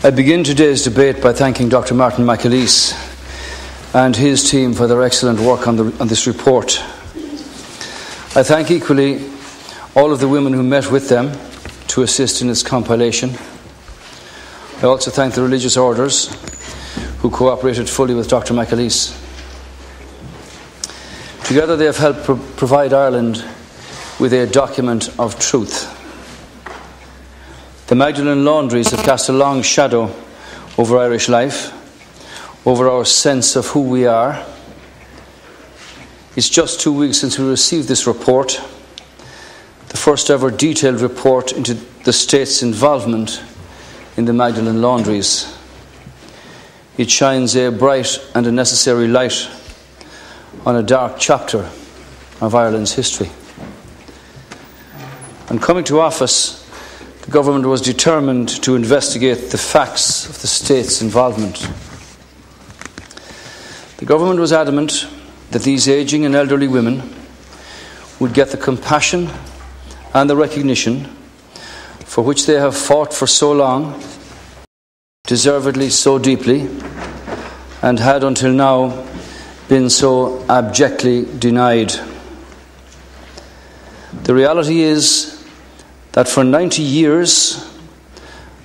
I begin today's debate by thanking Dr. Martin McAleese and his team for their excellent work on this report. I thank equally all of the women who met with them to assist in its compilation. I also thank the religious orders who cooperated fully with Dr. McAleese. Together they have helped provide Ireland with a document of truth. The Magdalene laundries have cast a long shadow over Irish life, over our sense of who we are. It's just 2 weeks since we received this report, the first ever detailed report into the state's involvement in the Magdalene laundries. It shines a bright and a necessary light on a dark chapter of Ireland's history. On coming to office, the government was determined to investigate the facts of the state's involvement. The government was adamant that these ageing and elderly women would get the compassion and the recognition for which they have fought for so long, deservedly so deeply, and had until now been so abjectly denied. The reality is that for 90 years,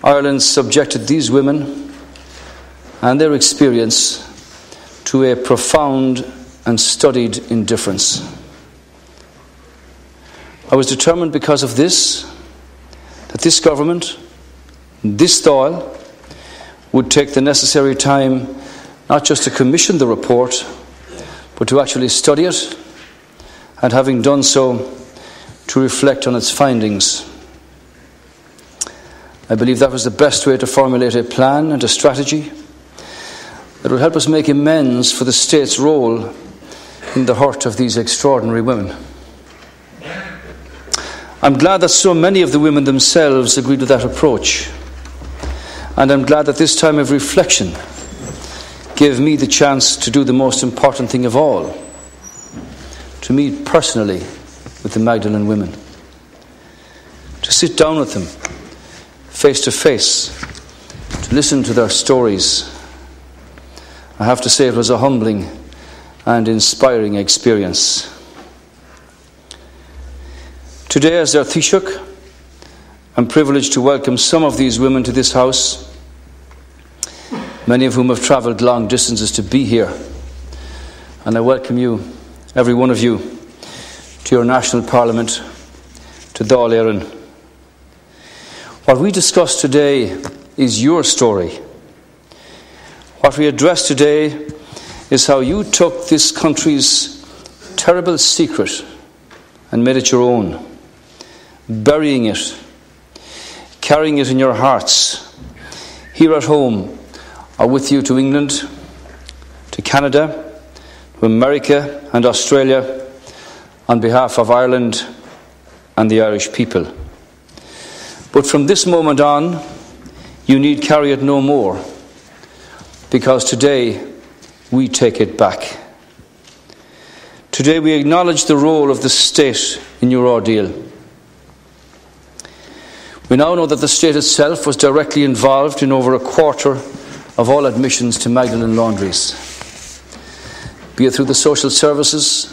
Ireland subjected these women and their experience to a profound and studied indifference. I was determined because of this, that this government, this Dáil, would take the necessary time not just to commission the report, but to actually study it, and having done so, to reflect on its findings. I believe that was the best way to formulate a plan and a strategy that would help us make amends for the state's role in the hurt of these extraordinary women. I'm glad that so many of the women themselves agreed with that approach, and I'm glad that this time of reflection gave me the chance to do the most important thing of all, to meet personally with the Magdalene women, to sit down with them face to face, to listen to their stories. I have to say it was a humbling and inspiring experience. Today, as their Taoiseach, I'm privileged to welcome some of these women to this house, many of whom have travelled long distances to be here. And I welcome you, every one of you, to your national parliament, to Dáil Éireann. What we discuss today is your story. What we address today is how you took this country's terrible secret and made it your own, burying it, carrying it in your hearts, here at home, or with you to England, to Canada, to America and Australia, on behalf of Ireland and the Irish people. But from this moment on, you need carry it no more, because today we take it back. Today we acknowledge the role of the state in your ordeal. We now know that the state itself was directly involved in over a quarter of all admissions to Magdalene laundries, be it through the social services,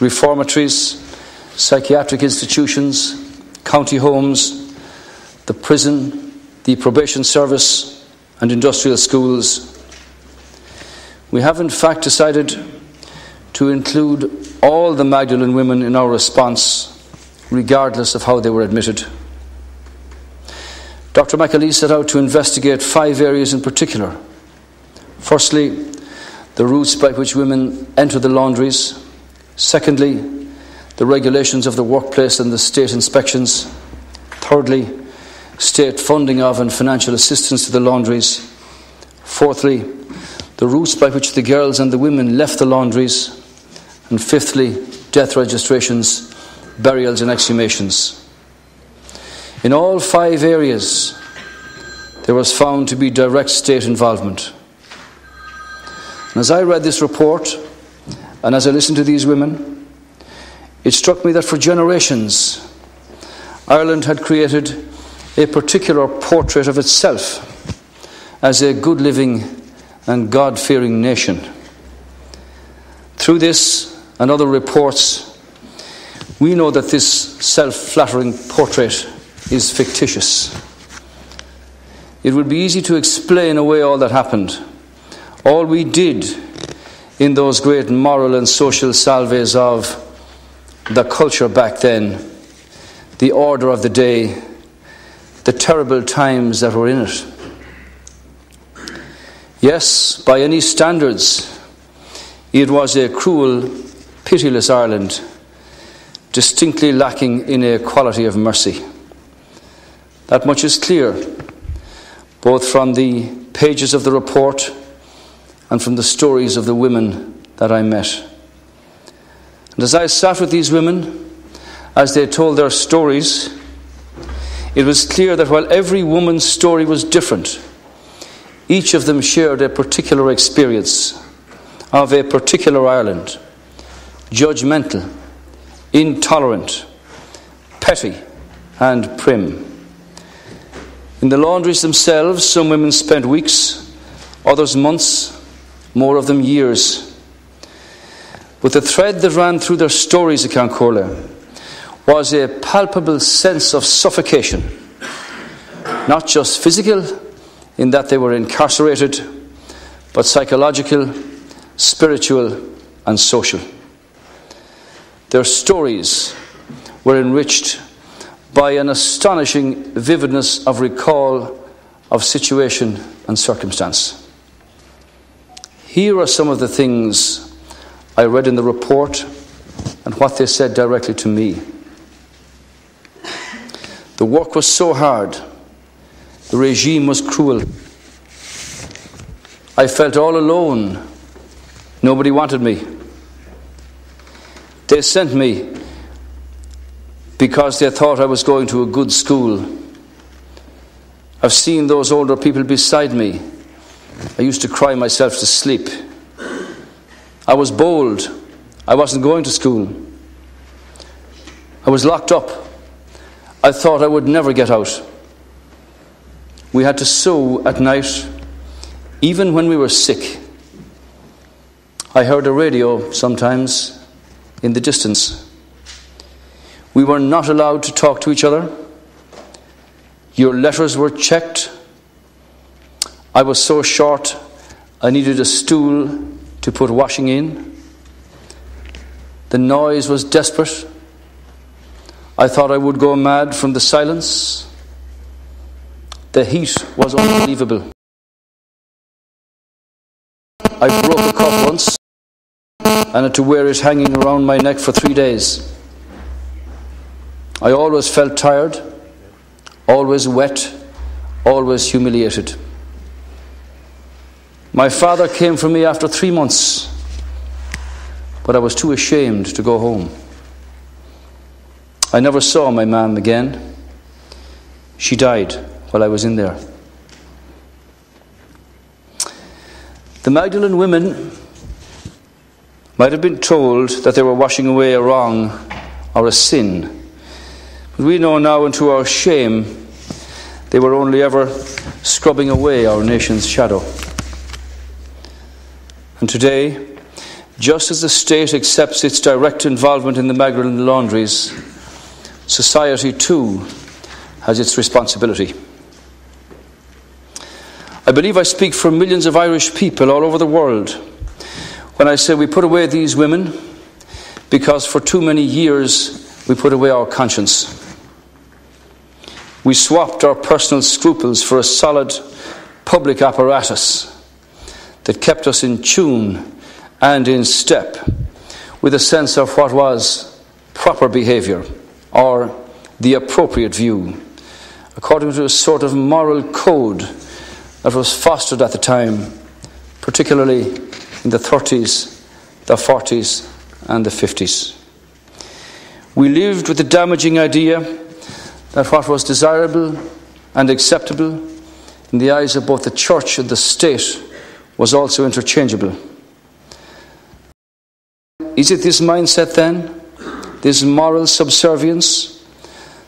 reformatories, psychiatric institutions, county homes, the prison, the probation service, and industrial schools. We have in fact decided to include all the Magdalene women in our response, regardless of how they were admitted. Dr. McAleese set out to investigate 5 areas in particular. Firstly, the routes by which women enter the laundries. Secondly, the regulations of the workplace and the state inspections. Thirdly, state funding of and financial assistance to the laundries. Fourthly, the routes by which the girls and the women left the laundries. And fifthly, death registrations, burials and exhumations. In all 5 areas, there was found to be direct state involvement. And as I read this report, and as I listened to these women, it struck me that for generations, Ireland had created a particular portrait of itself as a good living and God-fearing nation. Through this and other reports, we know that this self-flattering portrait is fictitious. It would be easy to explain away all that happened, all we did in those great moral and social salves of the culture back then, the order of the day, the terrible times that were in it. Yes, by any standards, it was a cruel, pitiless Ireland, distinctly lacking in a quality of mercy. That much is clear, both from the pages of the report and from the stories of the women that I met. And as I sat with these women, as they told their stories, it was clear that while every woman's story was different, each of them shared a particular experience of a particular Ireland, judgmental, intolerant, petty, and prim. In the laundries themselves, some women spent weeks, others months, more of them years. But the thread that ran through their stories, Cancorla, was a palpable sense of suffocation, not just physical, in that they were incarcerated, but psychological, spiritual, and social. Their stories were enriched by an astonishing vividness of recall of situation and circumstance. Here are some of the things I read in the report and what they said directly to me. The work was so hard. The regime was cruel. I felt all alone. Nobody wanted me. They sent me because they thought I was going to a good school. I've seen those older people beside me. I used to cry myself to sleep. I was bold. I wasn't going to school. I was locked up. I thought I would never get out. We had to sew at night, even when we were sick. I heard a radio sometimes in the distance. We were not allowed to talk to each other. Your letters were checked. I was so short, I needed a stool to put washing in. The noise was desperate. I thought I would go mad from the silence. The heat was unbelievable. I broke a cup once and had to wear it hanging around my neck for 3 days. I always felt tired, always wet, always humiliated. My father came for me after 3 months, but I was too ashamed to go home. I never saw my mum again. She died while I was in there. The Magdalene women might have been told that they were washing away a wrong or a sin. But we know now, and to our shame, they were only ever scrubbing away our nation's shadow. And today, just as the state accepts its direct involvement in the Magdalene laundries, society too has its responsibility. I believe I speak for millions of Irish people all over the world when I say we put away these women because for too many years we put away our conscience. We swapped our personal scruples for a solid public apparatus that kept us in tune and in step with a sense of what was proper behaviour or the appropriate view, according to a sort of moral code that was fostered at the time, particularly in the 30s, the 40s, and the 50s. We lived with the damaging idea that what was desirable and acceptable in the eyes of both the church and the state was also interchangeable. Is it this mindset then, this moral subservience,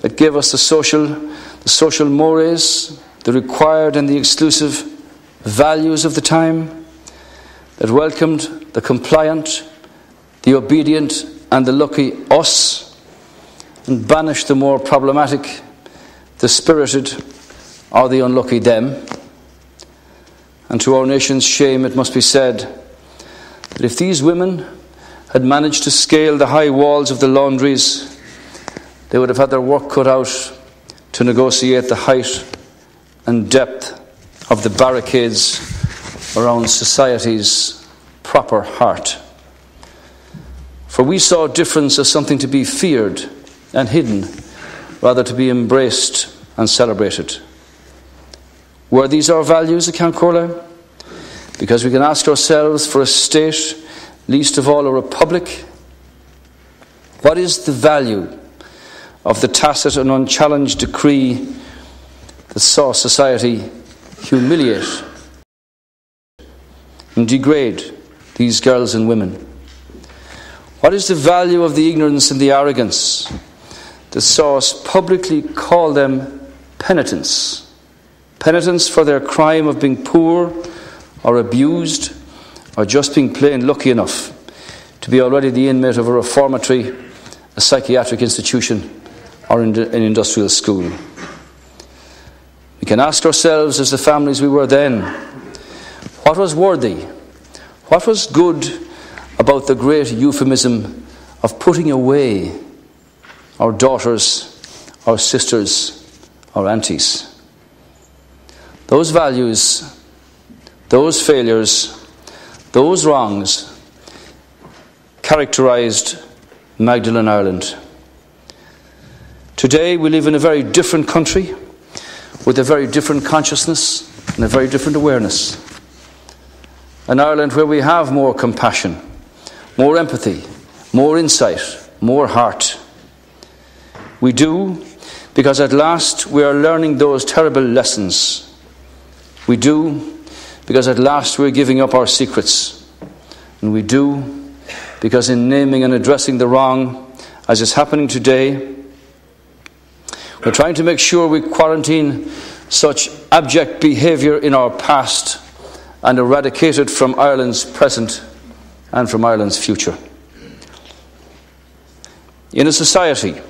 that gave us the social mores, the required and the exclusive values of the time that welcomed the compliant, the obedient, and the lucky us, and banished the more problematic, the spirited, or the unlucky them. And to our nation's shame, it must be said that if these women had managed to scale the high walls of the laundries, they would have had their work cut out to negotiate the height and depth of the barricades around society's proper heart. For we saw difference as something to be feared and hidden, rather to be embraced and celebrated. Were these our values at Count Corla? Because we can ask ourselves for a state, least of all a republic. What is the value of the tacit and unchallenged decree that saw society humiliate and degrade these girls and women? What is the value of the ignorance and the arrogance that saw us publicly call them penitents? Penitents for their crime of being poor or abused or just being plain lucky enough to be already the inmate of a reformatory, a psychiatric institution, or in an industrial school. We can ask ourselves, as the families we were then, what was worthy, what was good about the great euphemism of putting away our daughters, our sisters, our aunties? Those values, those failures, those wrongs characterized Magdalene, Ireland. Today we live in a very different country with a very different consciousness and a very different awareness. An Ireland where we have more compassion, more empathy, more insight, more heart. We do because at last we are learning those terrible lessons. We do because at last we're giving up our secrets. And we do because in naming and addressing the wrong, as is happening today, we're trying to make sure we quarantine such abject behaviour in our past and eradicate it from Ireland's present and from Ireland's future. In a society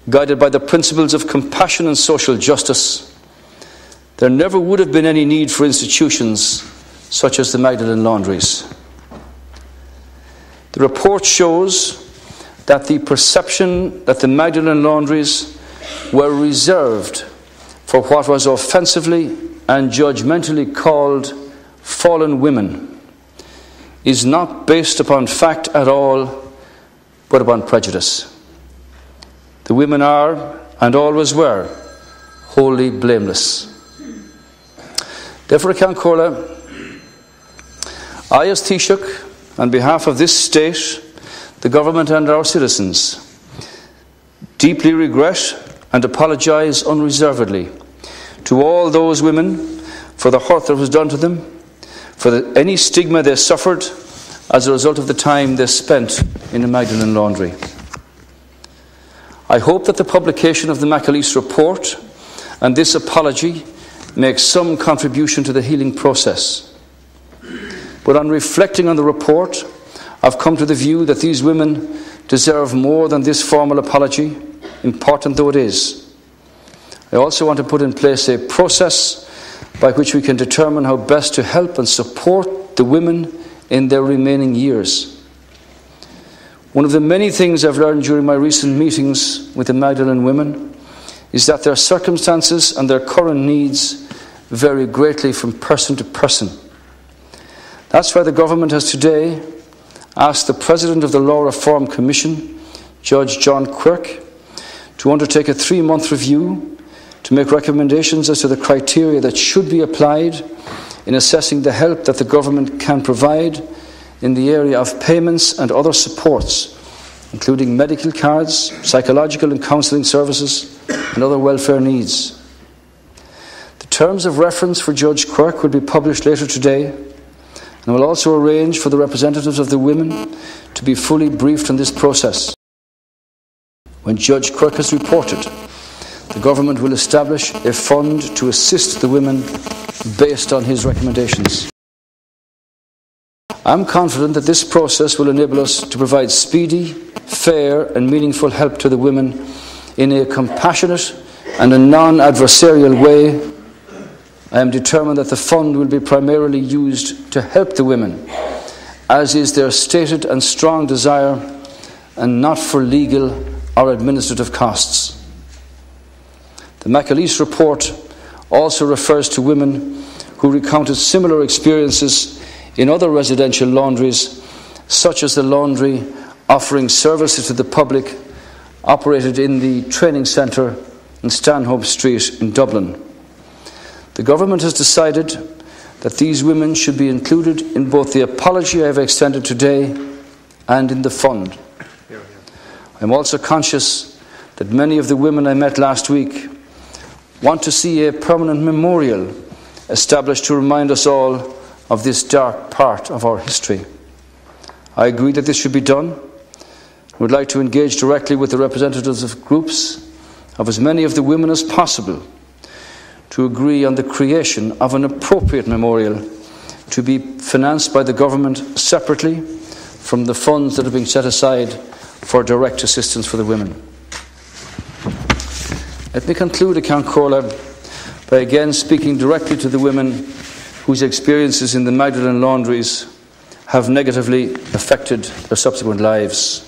guided by the principles of compassion and social justice, there never would have been any need for institutions such as the Magdalene laundries. The report shows that the perception that the Magdalene laundries were reserved for what was offensively and judgmentally called fallen women is not based upon fact at all, but upon prejudice. The women are, and always were, wholly blameless. Therefore, Count Corla, I as Taoiseach, on behalf of this state, the government and our citizens, deeply regret and apologise unreservedly to all those women for the hurt that was done to them, for any stigma they suffered as a result of the time they spent in a Magdalene laundry. I hope that the publication of the McAleese report and this apology makes some contribution to the healing process. But on reflecting on the report, I've come to the view that these women deserve more than this formal apology, important though it is. I also want to put in place a process by which we can determine how best to help and support the women in their remaining years. One of the many things I've learned during my recent meetings with the Magdalene women is that their circumstances and their current needs vary greatly from person to person. That's why the government has today asked the President of the Law Reform Commission, Judge John Quirk, to undertake a 3-month review to make recommendations as to the criteria that should be applied in assessing the help that the government can provide in the area of payments and other supports, including medical cards, psychological and counselling services, and other welfare needs. The terms of reference for Judge Quirk will be published later today, and will also arrange for the representatives of the women to be fully briefed on this process. When Judge Quirk has reported, the government will establish a fund to assist the women based on his recommendations. I'm confident that this process will enable us to provide speedy, fair and meaningful help to the women in a compassionate and a non-adversarial way. I am determined that the fund will be primarily used to help the women, as is their stated and strong desire, and not for legal or administrative costs. The Magdalene report also refers to women who recounted similar experiences in other residential laundries, such as the laundry offering services to the public operated in the training centre in Stanhope Street in Dublin. The government has decided that these women should be included in both the apology I have extended today and in the fund. I am also conscious that many of the women I met last week want to see a permanent memorial established to remind us all of this dark part of our history. I agree that this should be done. I would like to engage directly with the representatives of groups of as many of the women as possible to agree on the creation of an appropriate memorial to be financed by the government separately from the funds that are being set aside for direct assistance for the women. Let me conclude, Count Corla, by again speaking directly to the women whose experiences in the Magdalene laundries have negatively affected their subsequent lives.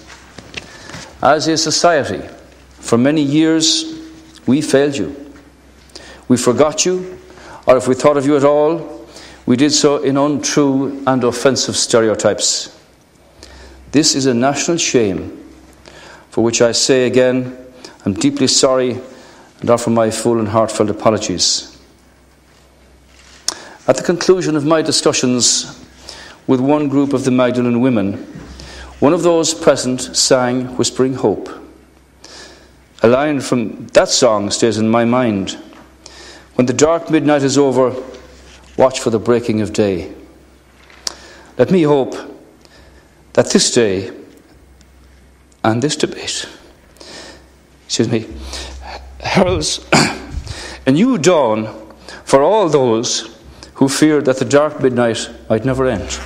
As a society, for many years, we failed you. We forgot you, or if we thought of you at all, we did so in untrue and offensive stereotypes. This is a national shame, for which I say again, I'm deeply sorry and offer my full and heartfelt apologies. At the conclusion of my discussions with one group of the Magdalene women, one of those present sang Whispering Hope. A line from that song stays in my mind. When the dark midnight is over, watch for the breaking of day. Let me hope that this day and this debate, heralds a new dawn for all those who feared that the dark midnight might never end.